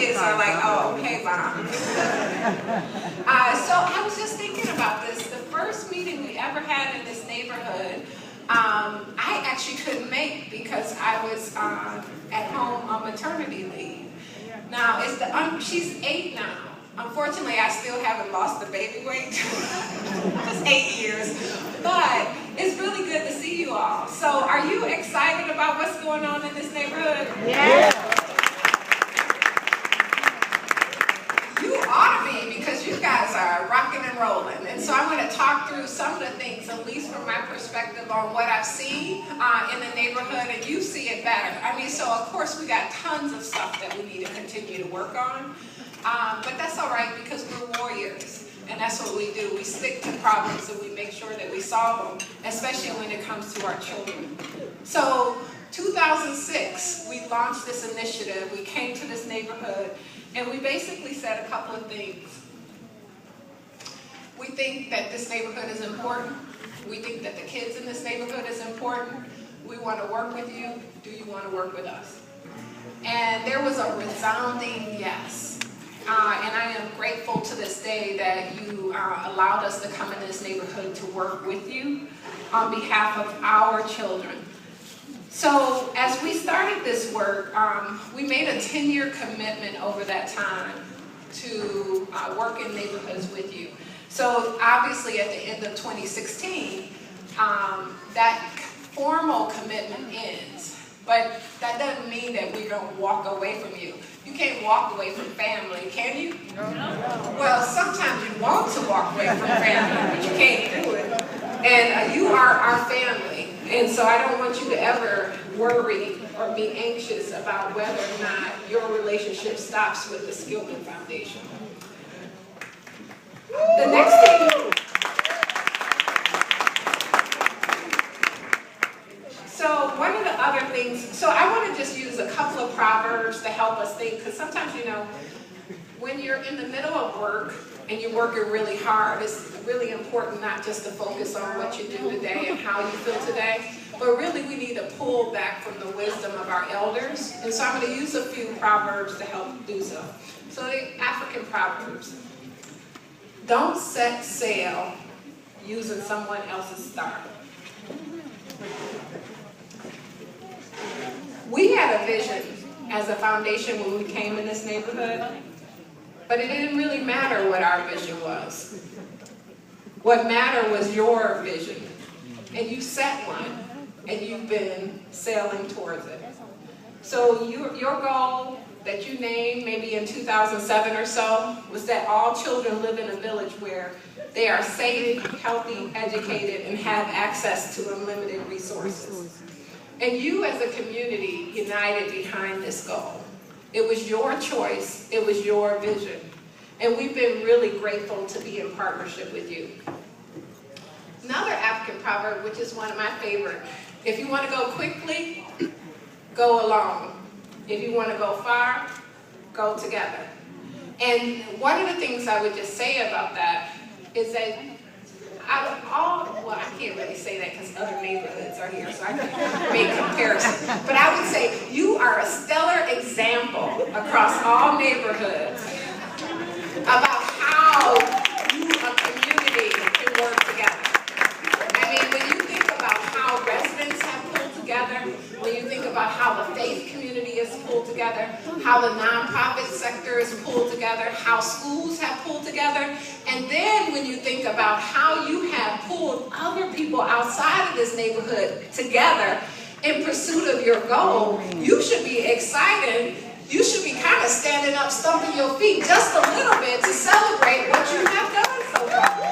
kids are like, oh, okay, Mom. So I was just thinking about this. The first meeting we ever had in this neighborhood, I actually couldn't make because I was at home on maternity leave. Now, she's 8 now. Unfortunately, I still haven't lost the baby weight. Just 8 years. But it's really good to see you all. So are you excited about what's going on in this neighborhood? Yeah. You ought to be, because you guys are rocking and rolling. And so I'm going to talk through some of the things, at least from my perspective, on what I've seen in the neighborhood, and you see it better. I mean, so of course we got tons of stuff that we need to continue to work on. But that's all right, because we're warriors, and that's what we do. We stick to problems and we make sure that we solve them, especially when it comes to our children. So 2006, we launched this initiative. We came to this neighborhood, and we basically said a couple of things. We think that this neighborhood is important. We think that the kids in this neighborhood is important. We want to work with you. Do you want to work with us? And there was a resounding yes. And I am grateful to this day that you allowed us to come in this neighborhood to work with you on behalf of our children. So as we started this work, we made a 10-year commitment over that time to work in neighborhoods with you. So obviously at the end of 2016, that formal commitment ends. But that doesn't mean that we're going to walk away from you. You can't walk away from family, can you? No. Well, sometimes you want to walk away from family, but you can't do it. And you are our family. And so I don't want you to ever worry or be anxious about whether or not your relationship stops with the Skillman Foundation. The next thing. So one of the other things, so I want to just use a couple of proverbs to help us think, because sometimes, you know, when you're in the middle of work and you're working really hard, it's really important not just to focus on what you do today and how you feel today, but really we need to pull back from the wisdom of our elders. And so I'm going to use a few proverbs to help do so. So the African proverbs. Don't set sail using someone else's star. We had a vision as a foundation when we came in this neighborhood, but it didn't really matter what our vision was. What mattered was your vision, and you set one, and you've been sailing towards it. So your goal that you named maybe in 2007 or so was that all children live in a village where they are safe, healthy, educated, and have access to unlimited resources. And you as a community united behind this goal. It was your choice, it was your vision. And we've been really grateful to be in partnership with you. Another African proverb, which is one of my favorite. If you want to go quickly, go alone. If you want to go far, go together. And one of the things I would just say about that is that out of all, well, I can't really say that because other neighborhoods are here, so I can make comparisons. But I would say you are a stellar example across all neighborhoods about how you, a community, can work together. I mean, when you think about how residents have pulled together, when you think about how the faith community is pulled together, how the nonprofit sector is pulled together, how schools have pulled together, and then when you think about how you have pulled other people outside of this neighborhood together in pursuit of your goal, you should be excited. You should be kind of standing up, stomping your feet just a little bit to celebrate what you have done so far.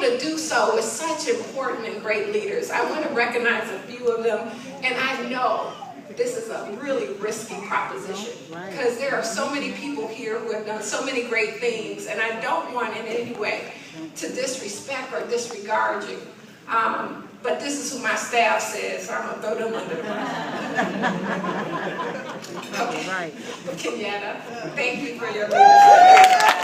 To do so with such important and great leaders. I want to recognize a few of them, and I know this is a really risky proposition because there are so many people here who have done so many great things, and I don't want in any way to disrespect or disregard you. But this is who my staff says, so I'm going to throw them under the bus. Okay. Kenyatta, thank you for your leadership.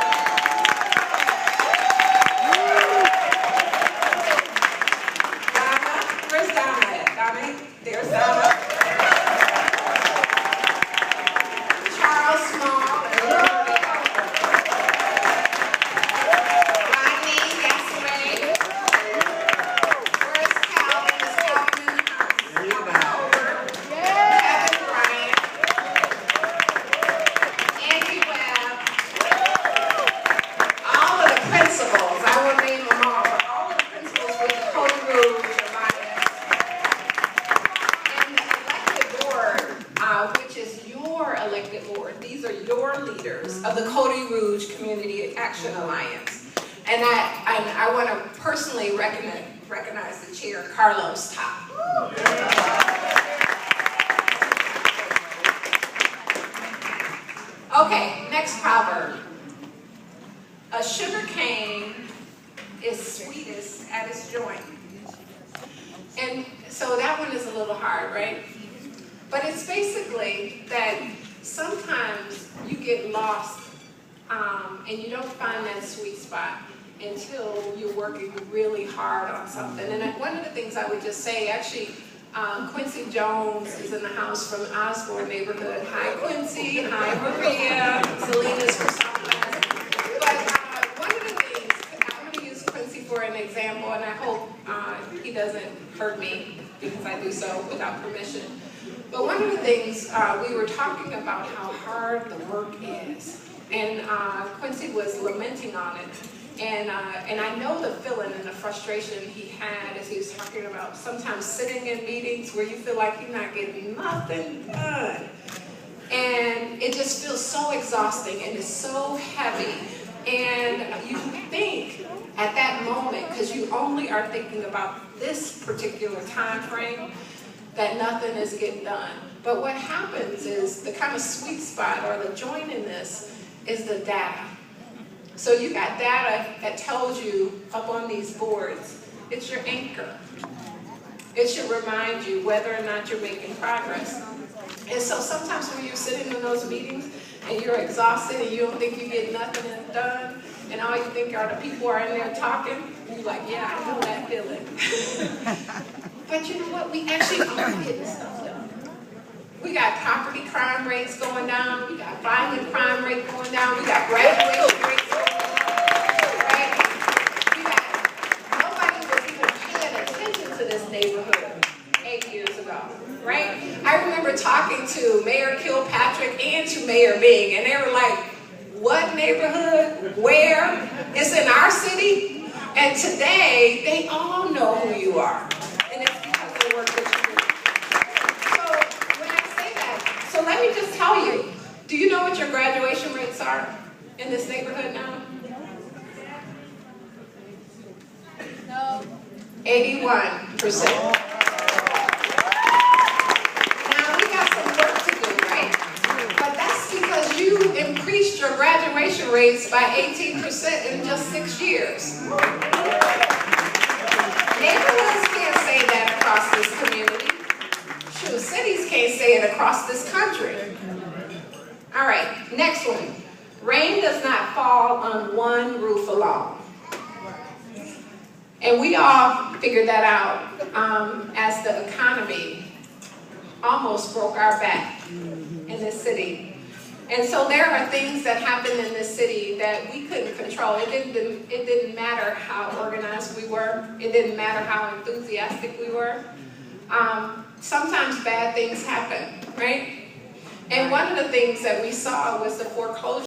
Action Alliance. And I want to personally recognize the chair, Carlos Top. Okay, next proverb. A sugar cane is sweetest at its joint. And so that one is a little hard, right? But it's basically that sometimes you get lost and you don't find that sweet spot until you're working really hard on something. And one of the things I would just say, actually, Quincy Jones is in the house from Osborne neighborhood. Hi, Quincy. Hi, Maria. Selena's from Southwest. But one of the things, I'm going to use Quincy for an example, and I hope he doesn't hurt me because I do so without permission. But one of the things, we were talking about how hard the work is. And Quincy was lamenting on it. And I know the feeling and the frustration he had as he was talking about sometimes sitting in meetings where you feel like you're not getting nothing done. And it just feels so exhausting and it's so heavy. And you think at that moment, because you only are thinking about this particular time frame, that nothing is getting done. But what happens is the kind of sweet spot or the joint in this is the data. So you got data that tells you up on these boards. It's your anchor. It should remind you whether or not you're making progress. And so sometimes when you're sitting in those meetings and you're exhausted and you don't think you get nothing done, and all you think are the people are in there talking, you're like, yeah, I know that feeling. But you know what? We actually are getting stuff done. We got property crime rates going down. We got violent crime rate going down. We got graduation rates going down. Right? Nobody was even paying attention to this neighborhood 8 years ago. Right? I remember talking to Mayor Kilpatrick and to Mayor Bing, and they were like, what neighborhood? Where? It's in our city? And today, they all know who you are. And it's because of the work that you do. So when I say that, so let me just tell you, do you know what your graduation rates are in this neighborhood now? No. 81%. You increased your graduation rates by 18% in just 6 years. Neighborhoods can't say that across this community. Shoot, cities can't say it across this country. All right, next one. Rain does not fall on one roof alone. And we all figured that out as the economy almost broke our back in this city. And so there are things that happen in this city that we couldn't control. It didn't matter how organized we were. It didn't matter how enthusiastic we were. Sometimes bad things happen, right? And one of the things that we saw was the foreclosure